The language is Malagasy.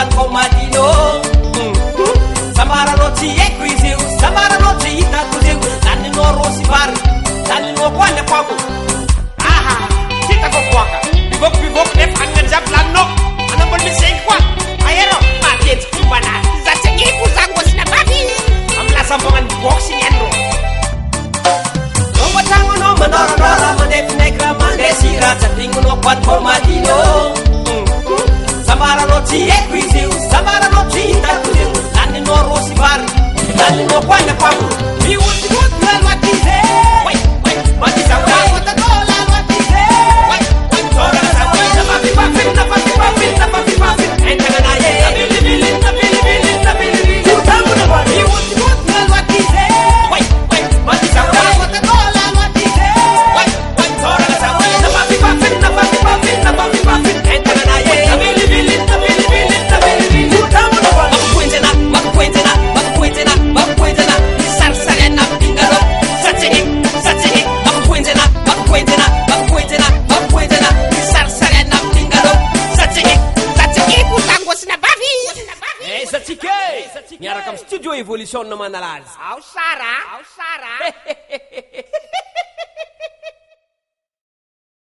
quanto madino sambaranao tsy haiko izy io sambaranao tsy hitako izy io laninao rosy vary laninao koa ny akoako aha hitako koaka bivoko nefa agnanjaby laninao anamboly misy engy koa aherao matetiky fombanazy za tsy agniko zany gosina vavy amilazambognany biboko sy ny andro nongotragnonao mandorandrara mandefinaiky raha mandesy ratsapigninao quanto madino sambaranao tsy haiko izy io sambaranao tsy hitako izy io laninao rosy vary laninao koa ny akoako miotimoty laloatyze matiza oatatao laloatyze miaraka am studio evolution na manalazy ao sara